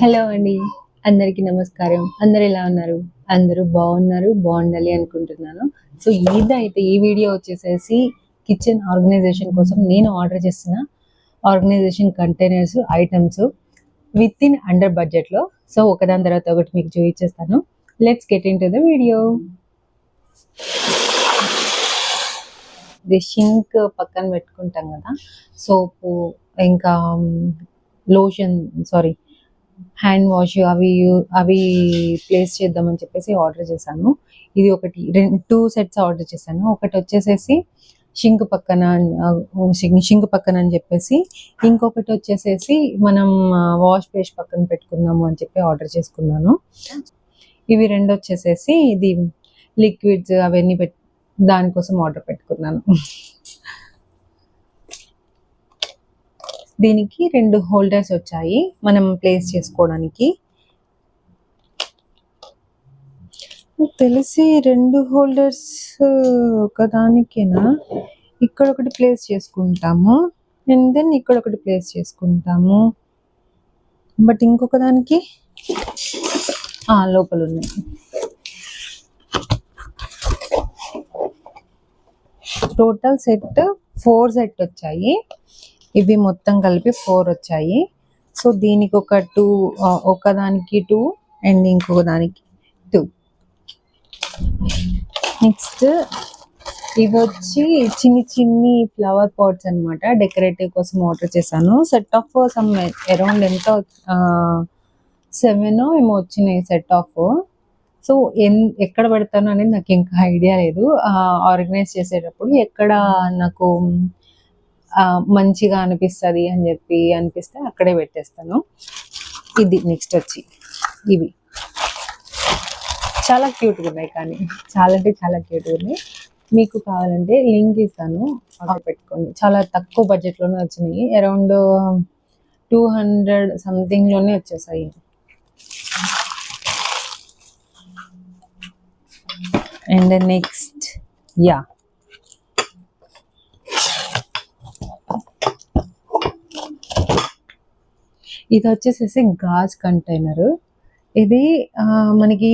Hello అండి, అందరికీ నమస్కారం. అందరు ఎలా ఉన్నారు? అందరూ బాగున్నారు, బాగుండాలి అనుకుంటున్నాను. సో ఈ వీడియో వచ్చేసేసి కిచెన్ ఆర్గనైజేషన్ కోసం నేను ఆర్డర్ చేసిన organisation containers items with in under బడ్జెట్లో. సో ఒకదాని తర్వాత ఒకటి మీకు చూపించేస్తాను. Let's get into the video. Sink పక్కన పెట్టుకుంటాం కదా, సోపు ఇంకా లోషన్ హ్యాండ్ వాష్ అవి ప్లేస్ చేద్దామని చెప్పేసి ఆర్డర్ చేశాను. ఇది ఒకటి 2 సెట్స్ ఆర్డర్ చేశాను. ఒకటి వచ్చేసేసి షింక్ పక్కన అని చెప్పేసి, ఇంకొకటి వచ్చేసేసి మనం వాష్ బేస్ పక్కన పెట్టుకుందాము అని చెప్పి ఆర్డర్ చేసుకున్నాను. ఇవి 2 వచ్చేసేసి ఇది లిక్విడ్స్ అవన్నీ దానికోసం ఆర్డర్ పెట్టుకున్నాను. దీనికి 2 హోల్డర్స్ వచ్చాయి మనం ప్లేస్ చేసుకోవడానికి. తెలిసి 2 హోల్డర్స్ ఒకదానికేనా, ఇక్కడ ఒకటి ప్లేస్ చేసుకుంటాము అండ్ దెన్ ఇక్కడ ఒకటి ప్లేస్ చేసుకుంటాము. బట్ ఇంకొక దానికి లోపల ఉన్నాయి. టోటల్ సెట్ 4 సెట్ వచ్చాయి. ఇవి మొత్తం కలిపి 4 వచ్చాయి. సో దీనికి ఒకదానికి 2 అండ్ ఇంకొక దానికి 2. నెక్స్ట్ ఇవి వచ్చి చిన్ని ఫ్లవర్ పాట్స్ అనమాట, డెకరేటివ్ కోసం ఆర్డర్ చేశాను. సెట్ ఆఫ్ సమ్ అరౌండ్ ఎంత 7 ఏమో వచ్చినాయి సెట్ ఆఫ్. సో ఎక్కడ పెడతాను అనేది నాకు ఇంకా ఐడియా లేదు. ఆర్గనైజ్ చేసేటప్పుడు ఎక్కడ నాకు మంచిగా అనిపిస్తుంది అని చెప్పి అనిపిస్తే అక్కడే పెట్టేస్తాను. ఇది నెక్స్ట్ వచ్చి ఇవి చాలా క్యూట్గా ఉన్నాయి, కానీ చాలా అంటే చాలా క్యూట్గా ఉన్నాయి. మీకు కావాలంటే లింక్ ఇస్తాను, ఆర్డర్ పెట్టుకోండి. చాలా తక్కువ బడ్జెట్లోనే వచ్చినాయి, అరౌండ్ 200 సంథింగ్లోనే వచ్చేసాయి. అండ్ నెక్స్ట్ ఇది వచ్చేసేసి గాజ్ కంటైనర్. ఇది మనకి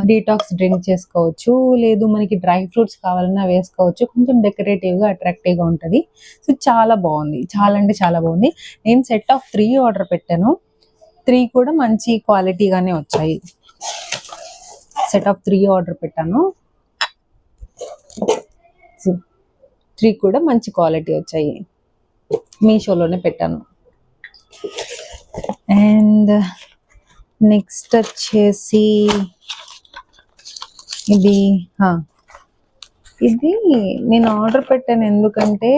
డీటాక్స్ డ్రింక్ చేసుకోవచ్చు, లేదు మనకి డ్రై ఫ్రూట్స్ కావాలన్నా వేసుకోవచ్చు. కొంచెం డెకరేటివ్గా అట్రాక్టివ్గా ఉంటుంది. సో చాలా బాగుంది, చాలా అంటే చాలా బాగుంది. నేను సెట్ ఆఫ్ 3 ఆర్డర్ పెట్టాను. 3 కూడా మంచి క్వాలిటీగానే వచ్చాయి. సెట్ ఆఫ్ 3 ఆర్డర్ పెట్టాను. 3 కూడా మంచి క్వాలిటీ వచ్చాయి. మీషోలోనే పెట్టాను. అండ్ నెక్స్ట్ వచ్చేసి ఇది నేను ఆర్డర్ పెట్టాను ఎందుకంటే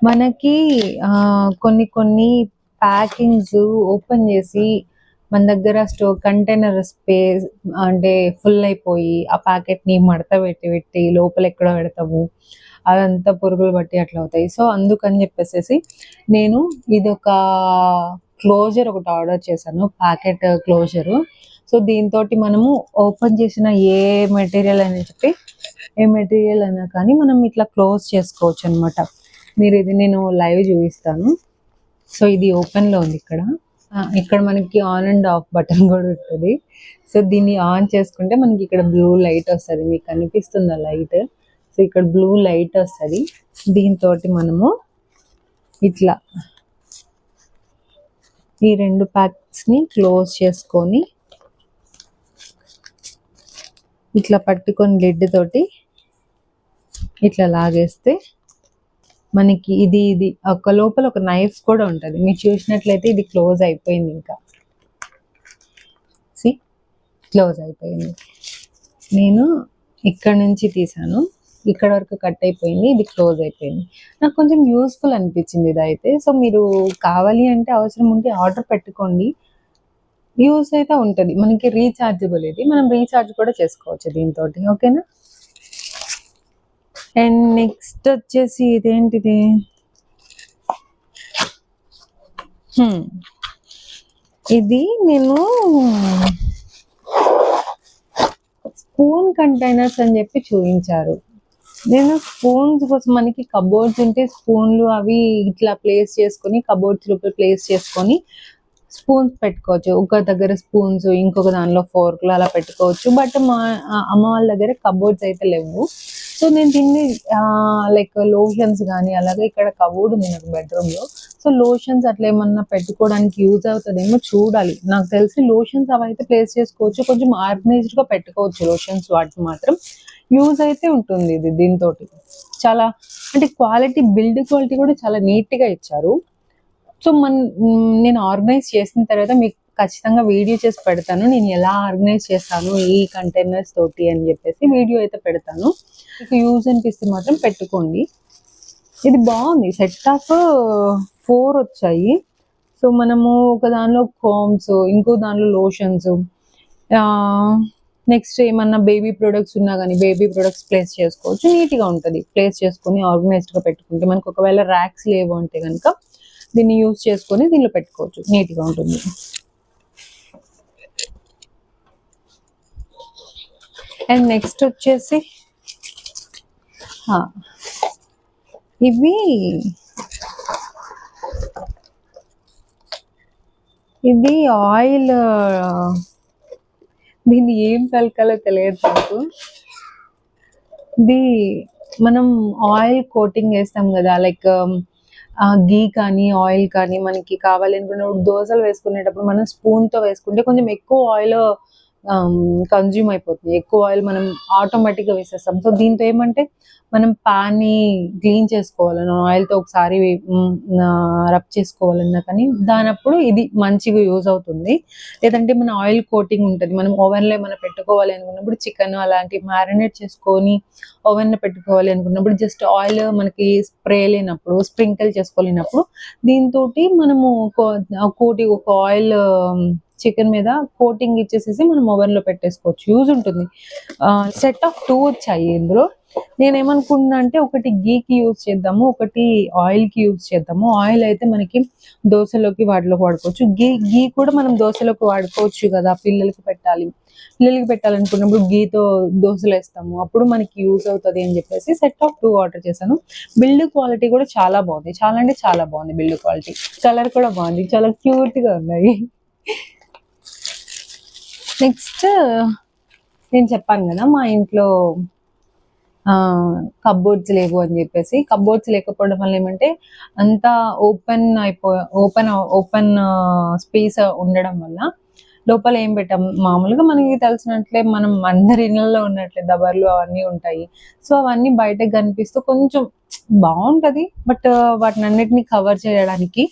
మనకి కొన్ని ప్యాకింగ్స్ ఓపెన్ చేసి మన దగ్గర కంటైనర్ స్పేస్ అంటే ఫుల్ అయిపోయి ఆ ప్యాకెట్ని మడత పెట్టి లోపల ఎక్కడో పెడతాము, అదంతా పురుగులు బట్టి అట్లా అవుతాయి. సో అందుకని చెప్పేసి నేను ఇది ఒక క్లోజర్ ఒకటి ఆర్డర్ చేశాను, ప్యాకెట్ క్లోజరు. సో దీంతో మనము ఓపెన్ చేసిన ఏ మెటీరియల్ అయినా కానీ మనం ఇట్లా క్లోజ్ చేసుకోవచ్చు అనమాట. ఇది నేను లైవ్ చూపిస్తాను. సో ఇది ఓపెన్లో ఉంది. ఇక్కడ మనకి ఆన్ అండ్ ఆఫ్ బటన్ కూడా ఉంటుంది. సో దీన్ని ఆన్ చేసుకుంటే మనకి ఇక్కడ బ్లూ లైట్ వస్తుంది. మీకు కనిపిస్తుంది లైట్? సో ఇక్కడ బ్లూ లైట్ వస్తుంది. దీంతో మనము ఇట్లా ఈ 2 ప్యాక్స్ని క్లోజ్ చేసుకొని ఇట్లా పట్టుకొని లిడ్ తోటి ఇట్లా లాగేస్తే మనకి ఇది ఒక లోపల ఒక నైఫ్ కూడా ఉంటుంది. మీరు చూసినట్లయితే ఇది క్లోజ్ అయిపోయింది. ఇంకా క్లోజ్ అయిపోయింది. నేను ఇక్కడ నుంచి తీసాను, ఇక్కడ వరకు కట్ అయిపోయింది, ఇది క్లోజ్ అయిపోయింది. నాకు కొంచెం యూస్ఫుల్ అనిపించింది ఇదైతే. సో మీరు కావాలి అంటే అవసరం ఉంటే ఆర్డర్ పెట్టుకోండి, యూస్ అయితే ఉంటుంది. మనకి రీఛార్జబుల్, ఇది మనం రీఛార్జ్ కూడా చేసుకోవచ్చు దీంతో. ఓకేనా? అండ్ నెక్స్ట్ వచ్చేసి ఇదేంటిది, ఇది నేను స్పూన్ కంటైనర్స్ అని చెప్పి చూపించారు. నేను స్పూన్స్ కోసం మనకి కబోర్డ్స్ ఉంటే స్పూన్లు అవి ఇట్లా ప్లేస్ చేసుకొని కబోర్డ్స్ లోపల ప్లేస్ చేసుకొని స్పూన్స్ పెట్టుకోవచ్చు. ఒక దగ్గర స్పూన్స్, ఇంకొక దానిలో ఫోర్క్లు అలా పెట్టుకోవచ్చు. బట్ మా అమ్మ వాళ్ళ దగ్గర కబోర్డ్స్ అయితే లేవు. సో నేను దీన్ని లైక్ లోషన్స్ కానీ అలాగే ఇక్కడ కబోర్డ్ ఉంది నాకు బెడ్రూమ్ లో. సో లోషన్స్ అట్లా ఏమన్నా పెట్టుకోవడానికి యూజ్ అవుతుందేమో చూడాలి. నాకు తెలిసి లోషన్స్ అవి అయితే ప్లేస్ చేసుకోవచ్చు. కొంచెం ఆర్గనైజ్డ్ గా పెట్టుకోవచ్చు లోషన్స్, వాటిని మాత్రం యూజ్ అయితే ఉంటుంది. ఇది దీంతో చాలా అంటే క్వాలిటీ, బిల్డ్ క్వాలిటీ కూడా చాలా నీట్ గా ఇచ్చారు. సో నేను ఆర్గనైజ్ చేసిన తర్వాత మీకు ఖచ్చితంగా వీడియో చేసి పెడతాను. నేను ఎలా ఆర్గనైజ్ చేస్తాను ఈ కంటైనర్స్ తోటి అని చెప్పేసి వీడియో అయితే పెడతాను. మీకు యూజ్ అనిపిస్తే మాత్రం పెట్టుకోండి. ఇది బాగుంది. సెట్ ఆఫ్ 4 వచ్చాయి. సో మనము ఒక దానిలో కోమ్స్, ఇంకో దానిలో లోషన్స్, నెక్స్ట్ ఏమన్నా బేబీ ప్రొడక్ట్స్ ఉన్నా కానీ బేబీ ప్రొడక్ట్స్ ప్లేస్ చేసుకోవచ్చు. నీట్గా ఉంటుంది. ప్లేస్ చేసుకొని ఆర్గనైజ్డ్గా పెట్టుకుంటే మనకు ఒకవేళ ర్యాక్స్ లేవు అంటే కనుక దీన్ని యూజ్ చేసుకొని దీనిలో పెట్టుకోవచ్చు. నీట్గా ఉంటుంది. అండ్ నెక్స్ట్ వచ్చేసి ఇవి ఇది ఆయిల్, దీన్ని ఏం పలకాలో తెలియదు నాకు. ఇది మనం ఆయిల్ కోటింగ్ వేస్తాం కదా, లైక్ గీ కానీ ఆయిల్ కానీ మనకి కావాలి అనుకున్నప్పుడు దోశలు వేసుకునేటప్పుడు మనం స్పూన్ తో వేసుకుంటే కొంచెం ఎక్కువ ఆయిల్ కన్జ్యూమ్ అయిపోతుంది. ఎక్కువ ఆయిల్ మనం ఆటోమేటిక్ గా వేసేస్తాం. సో దీంతో ఏమంటే మనం పాన్ ని క్లీన్ చేసుకోవాలన్నా, ఆయిల్ తో ఒకసారి రబ్ చేసుకోవాలన్నా కానీ దానప్పుడు ఇది మంచిగా యూజ్ అవుతుంది. లేదంటే మన ఆయిల్ కోటింగ్ ఉంటుంది, మనం ఓవెన్ లో ఏమైనా పెట్టుకోవాలి అనుకున్నప్పుడు చికెన్ అలాంటి మ్యారినేట్ చేసుకొని ఓవెన్ లో పెట్టుకోవాలి అనుకున్నప్పుడు జస్ట్ ఆయిల్ మనకి స్ప్రే లేనప్పుడు, స్ప్రింకిల్ చేసుకోలేనప్పుడు దీంతో మనము ఒక ఆయిల్ చికెన్ మీద కోటింగ్ ఇచ్చేసేసి మనం ఓవెన్ లో పెట్టేసుకోవచ్చు. యూజ్ ఉంటుంది. సెట్ ఆఫ్ 2 వచ్చాయి ఇందులో. నేనేమనుకుంటున్నా అంటే ఒకటి గీకి యూజ్ చేద్దాము, ఒకటి ఆయిల్ కి యూజ్ చేద్దాము. ఆయిల్ అయితే మనకి దోశలోకి వాటిలోకి వాడుకోవచ్చు. గీ కూడా మనం దోశలోకి వాడుకోవచ్చు కదా. పిల్లలకి పెట్టాలనుకున్నప్పుడు గీతో దోశలు వేస్తాము, అప్పుడు మనకి యూజ్ అవుతుంది అని చెప్పేసి సెట్ ఆఫ్ 2 ఆర్డర్ చేశాను. బిల్డ్ క్వాలిటీ కూడా చాలా బాగుంది. చాలా అంటే చాలా బాగుంది బిల్డ్ క్వాలిటీ. కలర్ కూడా బాగుంది. చాలా క్యూట్ గా ఉన్నాయి. నెక్స్ట్ నేను చెప్పాను కదా మా ఇంట్లో కబోర్డ్స్ లేవు అని చెప్పేసి. కబోర్డ్స్ లేకపోవడం వల్ల ఏమంటే అంతా ఓపెన్ స్పేస్ ఉండడం వల్ల లోపల ఏం పెట్టాం, మామూలుగా మనకి తెలిసినట్లే మనం అందరి ఇళ్ళల్లో ఉన్నట్లే దబర్లు అవన్నీ ఉంటాయి. సో అవన్నీ బయటకు కనిపిస్తూ కొంచెం బాగుంటది. బట్ వాటిని అన్నిటిని కవర్ చేయడానికి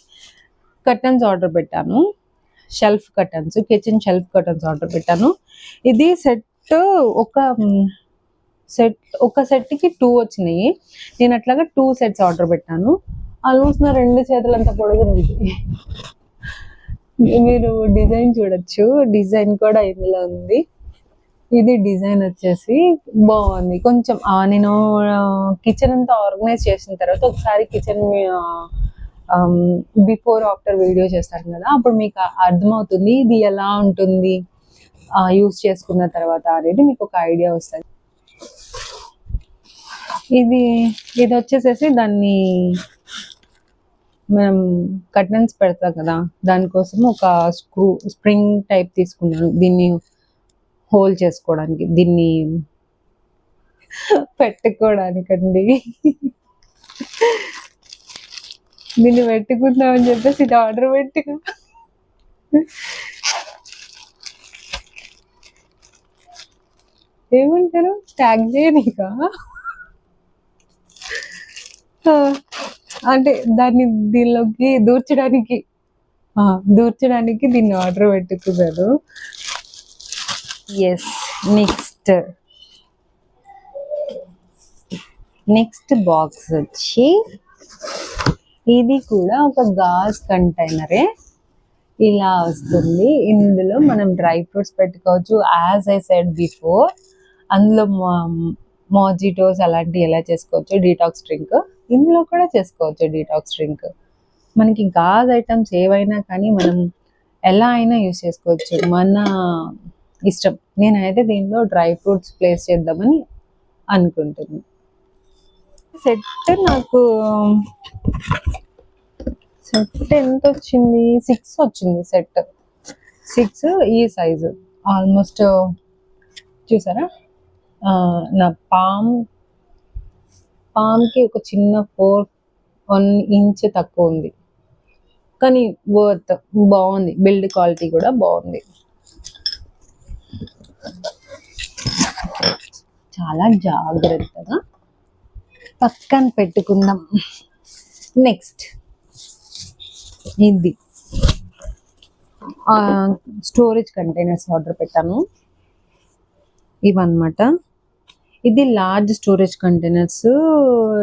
కర్టన్స్ ఆర్డర్ పెట్టాను. Shelf curtains, kitchen shelf curtains order పెట్టాను. ఇది ఒక సెట్ కి 2 వచ్చినాయి. నేను అట్లాగా 2 సెట్స్ ఆర్డర్ పెట్టాను. ఆల్మోస్ట్ నా 2 చేతులు అంత పొడుగుంది. మీరు డిజైన్ చూడొచ్చు. డిజైన్ కూడా ఇందులో ఉంది. ఇది డిజైన్ వచ్చేసి బాగుంది. కొంచెం నేను కిచెన్ అంతా ఆర్గనైజ్ చేసిన తర్వాత ఒకసారి కిచెన్ బిఫోర్ ఆఫ్టర్ వీడియో చేస్తాను కదా, అప్పుడు మీకు అర్థమవుతుంది ఇది ఎలా ఉంటుంది యూజ్ చేసుకున్న తర్వాత అనేది మీకు ఒక ఐడియా వస్తుంది. ఇది వచ్చేసేసి దాన్ని మనం కర్టన్స్ పెడతాం కదా, దానికోసం ఒక స్ప్రింగ్ టైప్ తీసుకున్నాను. దీన్ని హోల్డ్ చేసుకోవడానికి, దీన్ని పెట్టుకోవడానికండి. దీన్ని పెట్టుకుందామని చెప్పేసి ఇది ఆర్డర్ పెట్టుకో. ఏమంటారు, ట్యాగ్ చేయనికా అంటే దాన్ని దీనిలోకి దూర్చడానికి దీన్ని ఆర్డర్ పెట్టుకున్నాను. ఎస్. నెక్స్ట్ బాక్స్ వచ్చి ఇది కూడా ఒక గాజ్ కంటైనరే. ఇలా వస్తుంది. ఇందులో మనం డ్రై ఫ్రూట్స్ పెట్టుకోవచ్చు. యాజ్ ఐ సెడ్ బిఫోర్, అందులో మోజిటోస్ అలాంటివి ఎలా చేసుకోవచ్చు, డీటాక్స్ డ్రింక్ ఇందులో కూడా చేసుకోవచ్చు. డీటాక్స్ డ్రింక్ మనకి గాజ్ ఐటమ్స్ ఏవైనా కానీ మనం ఎలా అయినా యూజ్ చేసుకోవచ్చు, మన ఇష్టం. నేనైతే దీనిలో డ్రై ఫ్రూట్స్ ప్లేస్ చేద్దామని అనుకుంటున్నాను. సెట్ నాకు సెట్ ఎంత వచ్చింది, 6 వచ్చింది సెట్. 6 ఈ సైజు ఆల్మోస్ట్ చూసారా, నా పామ్కి ఒక చిన్న 1 ఇంచ్ తక్కువ ఉంది, కానీ వర్త్ బాగుంది, బిల్డ్ క్వాలిటీ కూడా బాగుంది. చాలా జాగ్రత్తగా పక్కన పెట్టుకుందాం. నెక్స్ట్ ఇది స్టోరేజ్ కంటైనర్స్ ఆర్డర్ పెట్టాను, ఇవన్నమాట. ఇది లార్జ్ స్టోరేజ్ కంటైనర్స్,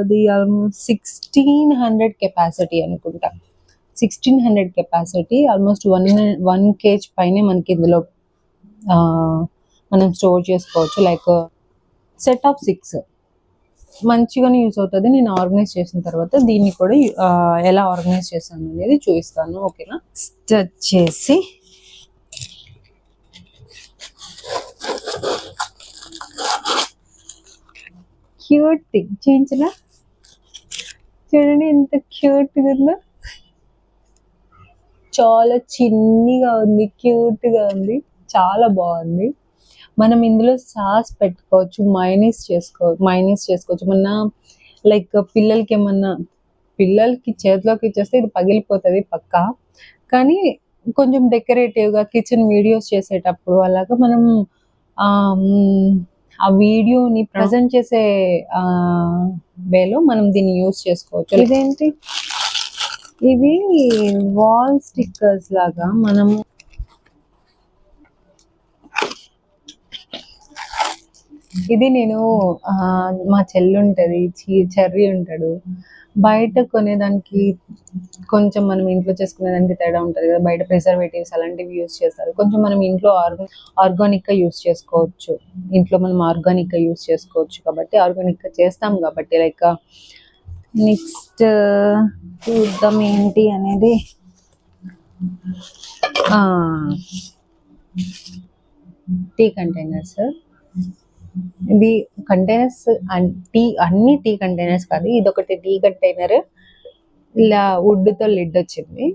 ఇది ఆల్మోస్ట్ 1600 కెపాసిటీ అనుకుంటా. 1600 కెపాసిటీ, ఆల్మోస్ట్ 1 kg పైనే మనకి ఇందులో మనం స్టోర్ చేసుకోవచ్చు. లైక్ సెట్ ఆఫ్ 6 మంచిగానే యూస్ అవుతుంది. నేను ఆర్గనైజ్ చేసిన తర్వాత దీన్ని కూడా ఎలా ఆర్గనైజ్ చేశాను అనేది చూపిస్తాను, ఓకేనా. వచ్చేసి క్యూట్ థింగ్ చేయించిన, చూడండి ఎంత క్యూట్గా ఉందో, చాలా చిన్నగా ఉంది, క్యూట్గా ఉంది, చాలా బాగుంది. మనం ఇందులో సాస్ పెట్టుకోవచ్చు, మైనీస్ చేసుకోవచ్చు. మన లైక్ పిల్లలకి చేతిలోకి ఇచ్చేస్తే ఇది పగిలిపోతుంది పక్కా, కానీ కొంచెం డెకరేటివ్గా కిచెన్ వీడియోస్ చేసేటప్పుడు అలాగా మనం ఆ వీడియోని ప్రజెంట్ చేసే వేలో మనం దీన్ని యూస్ చేసుకోవచ్చు. ఇదేంటి, ఇవి వాల్ స్టిక్కర్స్ లాగా మనము ఇది నేను మా చెల్లి ఉంటుంది, చెర్రీ ఉంటాడు, బయట కొనేదానికి కొంచెం మనం ఇంట్లో చేసుకునేదానికి తేడా ఉంటుంది కదా. బయట ప్రిజర్వేటివ్స్ అలాంటివి యూస్ చేస్తారు, కొంచెం మనం ఇంట్లో ఆర్గానిక్గా యూస్ చేసుకోవచ్చు. ఇంట్లో మనం ఆర్గానిక్గా యూస్ చేసుకోవచ్చు కాబట్టి ఆర్గానిక్గా చేస్తాం కాబట్టి. లైక్ నెక్స్ట్ చూద్దాం ఏంటి అనేది. టీ కంటైనర్స్, ఇది కంటైనర్స్ అన్ని టీ కంటైనర్స్ కాదు, ఇది ఒకటి టీ కంటైనర్, ఇలా వుడ్తో లిడ్ వచ్చింది,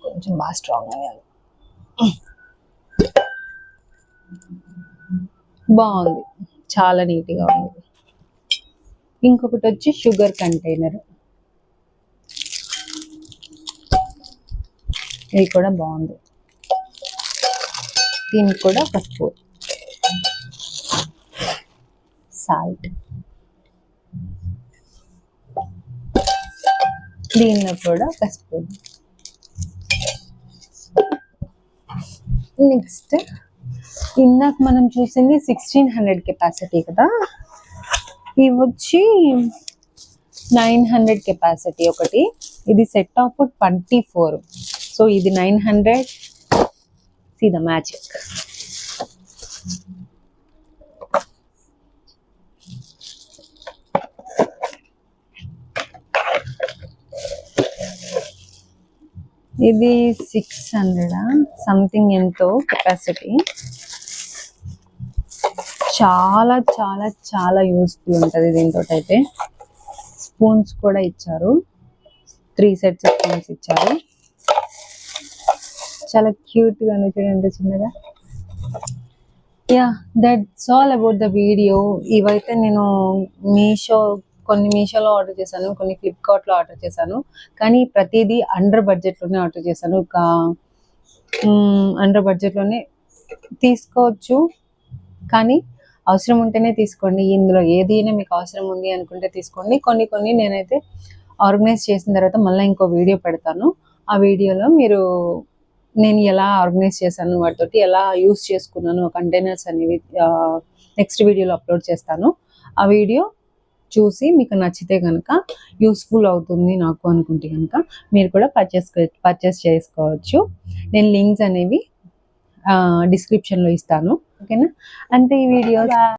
కొంచెం బాగా స్ట్రాంగ్ అయ్యాలి, బాగుంది, చాలా నీట్గా ఉంది. ఇంకొకటి వచ్చి షుగర్ కంటైనర్, ఇది కూడా బాగుంది, దీనికి కూడా ఒక స్పూన్ సాల్ట్, దీనిలో కూడా ఒక స్పూన్. నెక్స్ట్ ఇందాక మనం చూసింది 1600 కెపాసిటీ కదా, ఇవి వచ్చి 900 కెపాసిటీ ఒకటి, ఇది సెట్ ఆఫ్ 24. సో ఇది 900. See the magic. ఇది 600 సంథింగ్ ఎంతో కెపాసిటీ, చాలా చాలా చాలా యూస్ఫుల్ ఉంటుంది దీంతో. అయితే స్పూన్స్ కూడా ఇచ్చారు, 3 సెట్స్ స్పూన్స్ ఇచ్చారు, చాలా క్యూట్గా ఉంది, చూడండి చిన్నగా. Yeah, that's all about the video. ఇవైతే నేను కొన్ని మీషోలో ఆర్డర్ చేశాను, కొన్ని ఫ్లిప్కార్ట్లో ఆర్డర్ చేశాను, కానీ ప్రతిదీ అండర్ బడ్జెట్లోనే ఆర్డర్ చేశాను. అండర్ బడ్జెట్లోనే తీసుకోవచ్చు, కానీ అవసరం ఉంటేనే తీసుకోండి. ఇందులో ఏదైనా మీకు అవసరం ఉంది అనుకుంటే తీసుకోండి. కొన్ని నేనైతే ఆర్గనైజ్ చేసిన తర్వాత మళ్ళీ ఇంకో వీడియో పెడతాను. ఆ వీడియోలో నేను ఎలా ఆర్గనైజ్ చేశాను, వాటితోటి ఎలా యూస్ చేసుకున్నాను కంటైనర్స్ అనేవి నెక్స్ట్ వీడియోలో అప్లోడ్ చేస్తాను. ఆ వీడియో చూసి మీకు నచ్చితే కనుక, యూస్ఫుల్ అవుతుంది నాకు అనుకుంటే కనుక మీరు కూడా పర్చేస్ చేసుకోవచ్చు. నేను లింక్స్ అనేవి డిస్క్రిప్షన్లో ఇస్తాను, ఓకేనా. అంటే ఈ వీడియో